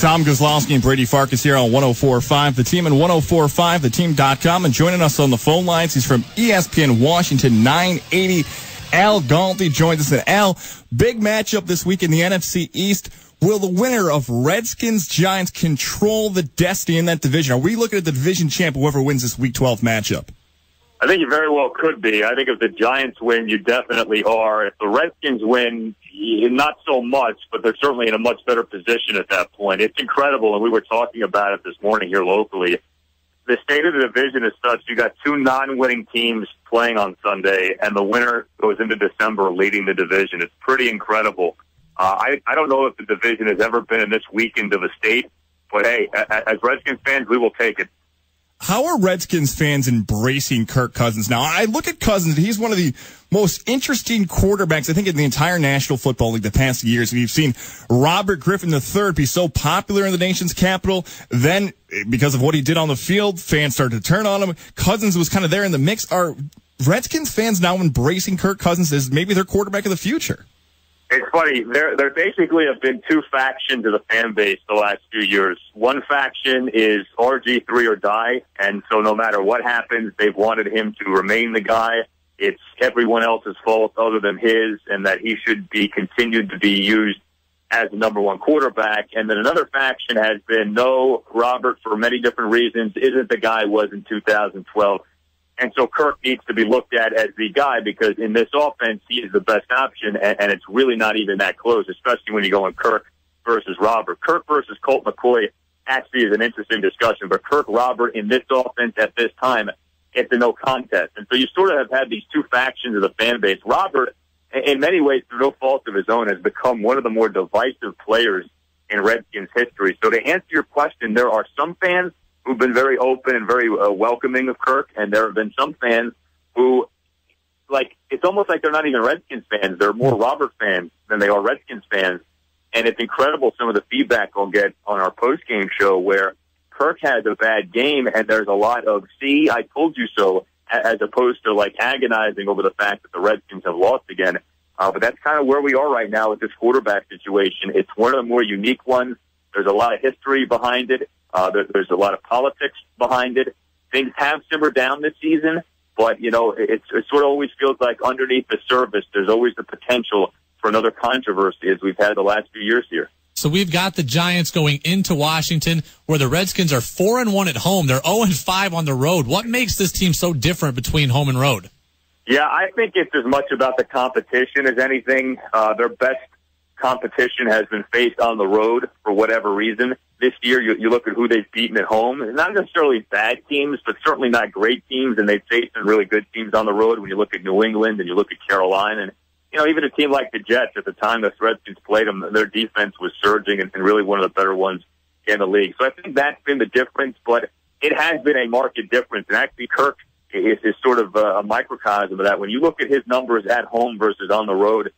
Tom Kozlowski and Brady Farkas here on 104.5 The Team and 104.5theteam.com. And joining us on the phone lines, he's from ESPN Washington 980. Al Galdi joins us. And Al, big matchup this week in the NFC East. Will the winner of Redskins-Giants control the destiny in that division? Are we looking at the division champ, whoever wins this Week 12 matchup? I think you very well could be. I think if the Giants win, you definitely are. If the Redskins win, not so much, but they're certainly in a much better position at that point. It's incredible, and we were talking about it this morning here locally. The state of the division is such, you got two non-winning teams playing on Sunday, and the winner goes into December leading the division. It's pretty incredible. I don't know if the division has ever been in this weekend of a state, but hey, as Redskins fans, we will take it. How are Redskins fans embracing Kirk Cousins now? I look at Cousins, and he's one of the most interesting quarterbacks, I think, in the entire National Football League the past years. We've seen Robert Griffin III be so popular in the nation's capital. Then, because of what he did on the field, fans started to turn on him. Cousins was kind of there in the mix. Are Redskins fans now embracing Kirk Cousins as maybe their quarterback of the future? It's funny. There basically have been two factions of the fan base the last few years. One faction is RG3 or die, and so no matter what happens, they've wanted him to remain the guy. It's everyone else's fault other than his, and that he should be continued to be used as the number one quarterback. And then another faction has been, no, Robert, for many different reasons, isn't the guy he was in 2012. And so Kirk needs to be looked at as the guy because in this offense, he is the best option, and it's really not even that close, especially when you go in Kirk versus Robert. Kirk versus Colt McCoy actually is an interesting discussion, but Kirk Robert in this offense at this time, it's a no contest. And so you sort of have had these two factions of the fan base. Robert, in many ways, through no fault of his own, has become one of the more divisive players in Redskins history. So to answer your question, there are some fans who've been very open and very welcoming of Kirk, and there have been some fans who, it's almost like they're not even Redskins fans. They're more Robert fans than they are Redskins fans. And it's incredible some of the feedback I'll get on our post-game show where Kirk has a bad game, and there's a lot of, see, I told you so, as opposed to, agonizing over the fact that the Redskins have lost again. But that's kind of where we are right now with this quarterback situation. It's one of the more unique ones. There's a lot of history behind it. There's a lot of politics behind it. Things have simmered down this season, but, it sort of always feels like underneath the surface, there's always the potential for another controversy as we've had the last few years here. So we've got the Giants going into Washington where the Redskins are 4-1 at home. They're 0-5 on the road. What makes this team so different between home and road? Yeah, I think it's as much about the competition as anything. Their best competition has been faced on the road for whatever reason. This year, you look at who they've beaten at home. Not necessarily bad teams, but certainly not great teams, and they've faced some really good teams on the road when you look at New England and you look at Carolina. And, even a team like the Jets, at the time the Redskins played them, their defense was surging and really one of the better ones in the league. So I think that's been the difference, but it has been a marked difference. And actually, Kirk is sort of a microcosm of that. When you look at his numbers at home versus on the road,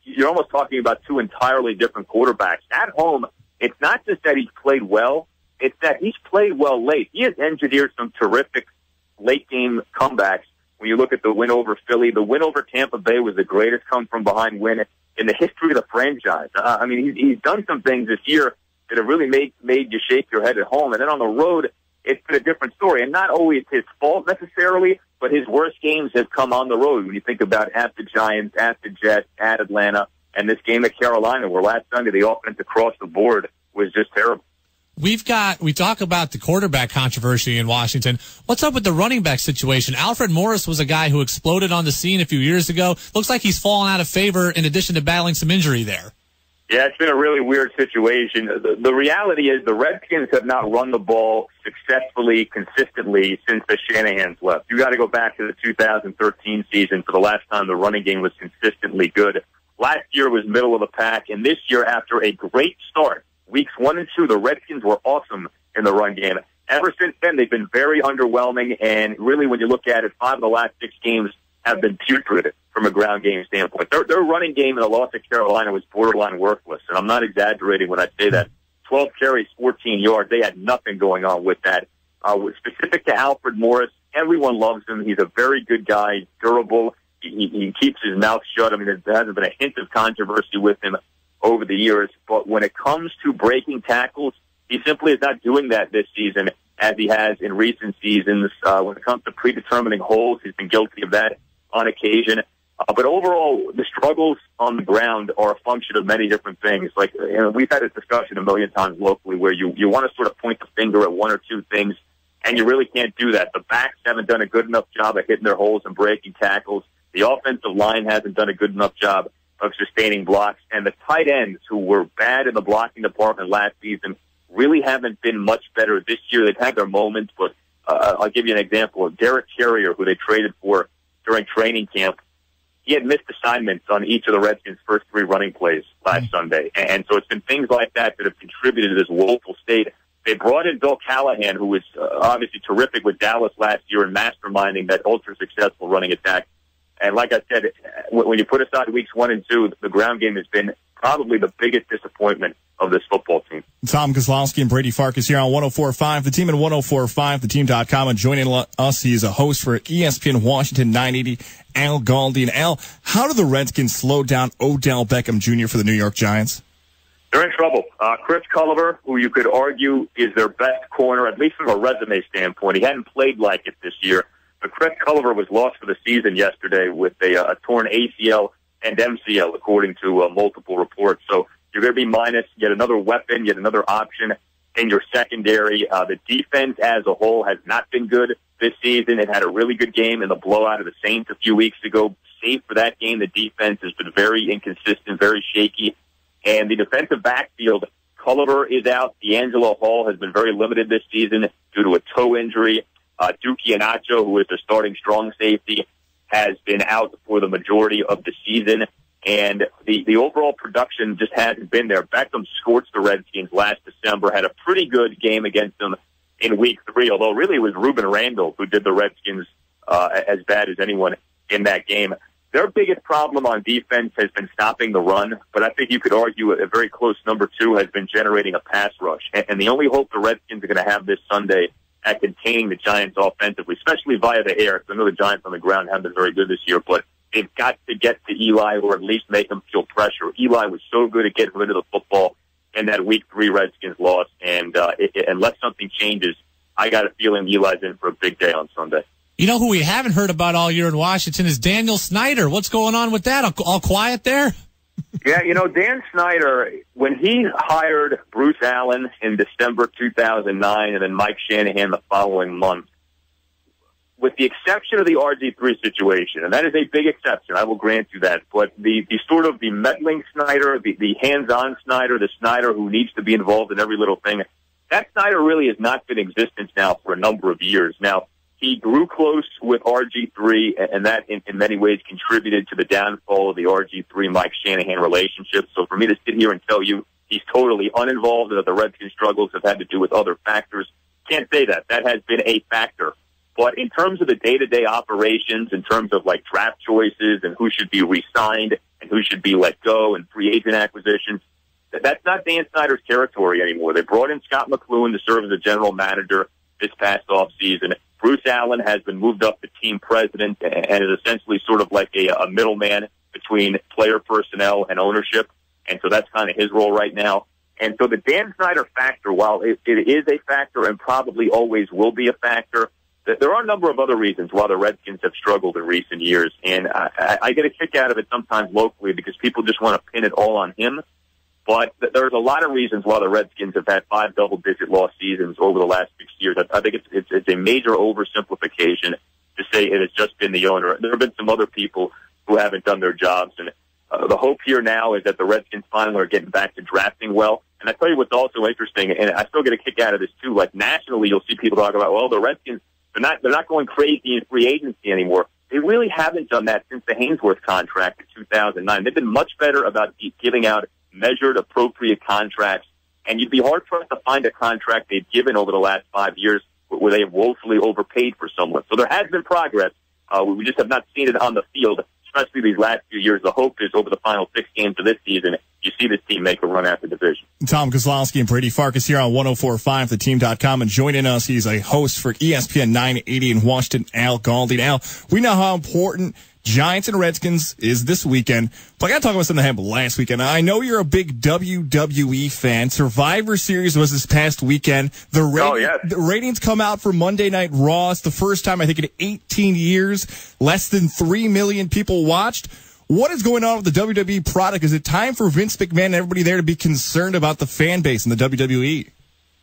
you're almost talking about two entirely different quarterbacks. At home, it's not just that he's played well, it's that he's played well late. He has engineered some terrific late-game comebacks. When you look at the win over Philly, the win over Tampa Bay was the greatest come-from-behind win in the history of the franchise. He's done some things this year that have really made you shake your head at home. And then on the road, it's been a different story. And not always his fault necessarily, but his worst games have come on the road. When you think about at the Giants, at the Jets, at Atlanta, and this game at Carolina, where last Sunday the offense across the board was just terrible. We talk about the quarterback controversy in Washington. What's up with the running back situation? Alfred Morris was a guy who exploded on the scene a few years ago. Looks like he's fallen out of favor in addition to battling some injury there. Yeah, it's been a really weird situation. The reality is the Redskins have not run the ball successfully, consistently since the Shanahans left. You got to go back to the 2013 season for the last time the running game was consistently good. Last year was middle of the pack, and this year, after a great start, weeks 1 and 2, the Redskins were awesome in the run game. Ever since then, they've been very underwhelming, and really, when you look at it, 5 of the last 6 games have been putrid from a ground game standpoint. Their running game in the loss at Carolina was borderline worthless, and I'm not exaggerating when I say that. 12 carries, 14 yards. They had nothing going on with that. Specific to Alfred Morris, everyone loves him. He's a very good guy, durable. He keeps his mouth shut. There hasn't been a hint of controversy with him over the years. But when it comes to breaking tackles, He simply is not doing that this season as he has in recent seasons. When it comes to predetermining holes, he's been guilty of that on occasion. But overall, the struggles on the ground are a function of many different things. Like, we've had this discussion a million times locally where you want to sort of point the finger at one or two things, and you really can't do that. The backs haven't done a good enough job of hitting their holes and breaking tackles. The offensive line hasn't done a good enough job of sustaining blocks. And the tight ends, who were bad in the blocking department last season, really haven't been much better this year. They've had their moments, but I'll give you an example of Derek Carrier, who they traded for during training camp. He had missed assignments on each of the Redskins' first 3 running plays last Sunday. And so it's been things like that that have contributed to this woeful state. They brought in Bill Callahan, who was obviously terrific with Dallas last year and masterminding that ultra-successful running attack. And like I said, when you put aside weeks 1 and 2, the ground game has been probably the biggest disappointment of this football team. Tom Kozlowski and Brady Farkas here on 104.5, the team at 104.5theteam.com, and joining us, he's a host for ESPN Washington 980, Al Galdi. And Al, how do the Redskins slow down Odell Beckham Jr. for the New York Giants? They're in trouble. Chris Culliver, who you could argue is their best corner, at least from a resume standpoint. He hadn't played like it this year. But Chris Culliver was lost for the season yesterday with a torn ACL and MCL, according to multiple reports. So you're going to be minus yet another weapon, yet another option in your secondary. The defense as a whole has not been good this season. It had a really good game in the blowout of the Saints a few weeks ago. Save for that game, the defense has been very inconsistent, very shaky. And the defensive backfield, Culliver is out. D'Angelo Hall has been very limited this season due to a toe injury. Duke Iheanacho, who is their starting strong safety, has been out for the majority of the season. And the overall production just hasn't been there. Beckham scorched the Redskins last December, had a pretty good game against them in week 3, although really it was Ruben Randall who did the Redskins as bad as anyone in that game. Their biggest problem on defense has been stopping the run, but I think you could argue a very close number 2 has been generating a pass rush. And the only hope the Redskins are going to have this Sunday at containing the Giants offensively, especially via the air, because I know the Giants on the ground haven't been very good this year, but they've got to get to Eli or at least make him feel pressure. Eli was so good at getting rid of the football in that week 3 Redskins loss, and unless something changes, I got a feeling Eli's in for a big day on Sunday. You know who we haven't heard about all year in Washington is Daniel Snyder. What's going on with that? All quiet there? Yeah, Dan Snyder, when he hired Bruce Allen in December 2009 and then Mike Shanahan the following month, with the exception of the RG3 situation, and that is a big exception, I will grant you that, but the sort of the meddling Snyder, the hands-on Snyder, the Snyder who needs to be involved in every little thing, that Snyder really has not been in existence now for a number of years. Now, he grew close with RG3, and that in many ways contributed to the downfall of the RG3-Mike Shanahan relationship. So for me to sit here and tell you he's totally uninvolved and that the Redskins' struggles have had to do with other factors, can't say that. That has been a factor. But in terms of the day-to-day operations, in terms of like draft choices and who should be re-signed and who should be let go and free agent acquisitions, that's not Dan Snyder's territory anymore. They brought in Scott McCloughan to serve as a general manager this past offseason. Bruce Allen has been moved up to team president and is essentially sort of like a middleman between player personnel and ownership. And so that's kind of his role right now. And so the Dan Snyder factor, while it is a factor and probably always will be a factor, there are a number of other reasons why the Redskins have struggled in recent years. And I get a kick out of it sometimes locally because people just want to pin it all on him. But there's a lot of reasons why the Redskins have had 5 double-digit loss seasons over the last 6 years. I think it's a major oversimplification to say it has just been the owner. There have been some other people who haven't done their jobs. And the hope here now is that the Redskins finally are getting back to drafting well. And I tell you what's also interesting, and I still get a kick out of this too, like nationally you'll see people talk about, well, the Redskins, they're not going crazy in free agency anymore. They really haven't done that since the Hainsworth contract in 2009. They've been much better about giving out measured, appropriate contracts, and you'd be hard-pressed to find a contract they've given over the last 5 years where they have woefully overpaid for someone. So there has been progress. We just have not seen it on the field, especially these last few years. The hope is over the final 6 games of this season, you see this team make a run at the division. Tom Kozlowski and Brady Farkas here on 104.5theteam.com, and joining us, he's a host for ESPN 980 in Washington, Al Galdi. Al, we know how important Giants and Redskins is this weekend. But I got to talk about something that happened last weekend. I know you're a big WWE fan. Survivor Series was this past weekend. The ratings come out for Monday Night Raw. It's the first time, I think, in 18 years. Less than 3 million people watched. What is going on with the WWE product? Is it time for Vince McMahon and everybody there to be concerned about the fan base in the WWE?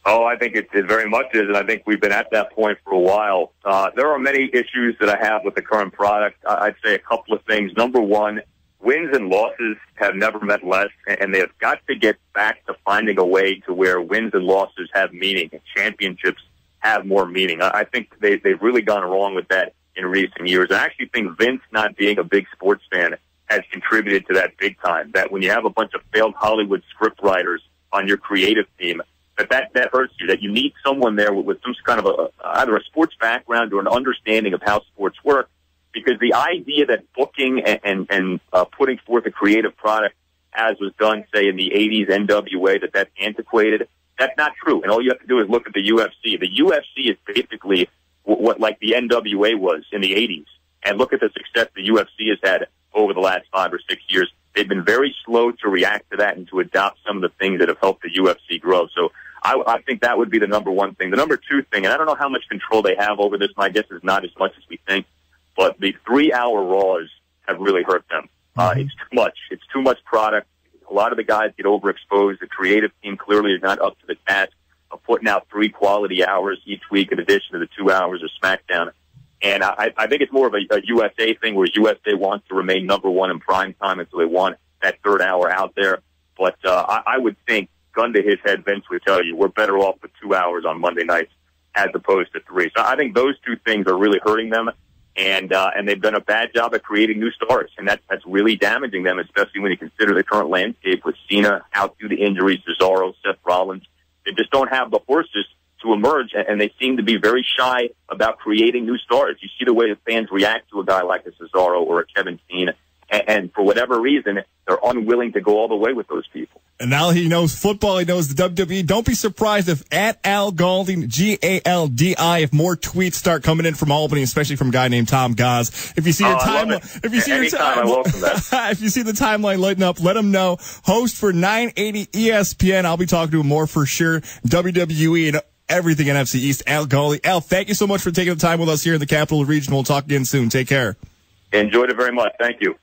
Oh, I think it very much is, and I think we've been at that point for a while. There are many issues that I have with the current product. I'd say a couple of things. Number one, wins and losses have never meant less, and they've got to get back to finding a way to where wins and losses have meaning and championships have more meaning. I think they've really gone wrong with that in recent years. I actually think Vince not being a big sports fan has contributed to that big time, that when you have a bunch of failed Hollywood script writers on your creative team, that hurts you, that you need someone there with some kind of either a sports background or an understanding of how sports work, because the idea that booking and putting forth a creative product, as was done, say, in the 80s NWA, that's antiquated, that's not true. And all you have to do is look at the UFC. The UFC is basically what like the NWA was in the 80s. And look at the success the UFC has had over the last 5 or 6 years. They've been very slow to react to that and to adopt some of the things that have helped the UFC grow. So I think that would be the number one thing. The number two thing, and I don't know how much control they have over this, my guess is not as much as we think, but the 3-hour Raws have really hurt them. It's too much. It's too much product. A lot of the guys get overexposed. The creative team clearly is not up to the task of putting out 3 quality hours each week in addition to the 2 hours of SmackDown. And I think it's more of a USA thing where USA wants to remain number one in prime time, and so they want that 3rd hour out there. But I would think, gun to his head, Vince would tell you, we're better off with 2 hours on Monday nights as opposed to 3. So I think those two things are really hurting them, and they've done a bad job at creating new stars, and that's really damaging them, especially when you consider the current landscape with Cena out due to injuries, Cesaro, Seth Rollins. They just don't have the horses to emerge, and they seem to be very shy about creating new stars. You see the way the fans react to a guy like a Cesaro or a Kevin Steen, and for whatever reason, they're unwilling to go all the way with those people. And now he knows football, he knows the WWE. Don't be surprised if at Al Galdi, Galdi, if more tweets start coming in from Albany, especially from a guy named Tom Goz. If you see your timeline, if you see I welcome that. If you see the timeline lighting up, let him know. Host for 980 ESPN. I'll be talking to him more for sure. WWE and everything NFC East. Al Galdi. Al, thank you so much for taking the time with us here in the Capital Region. We'll talk again soon. Take care. Enjoyed it very much. Thank you.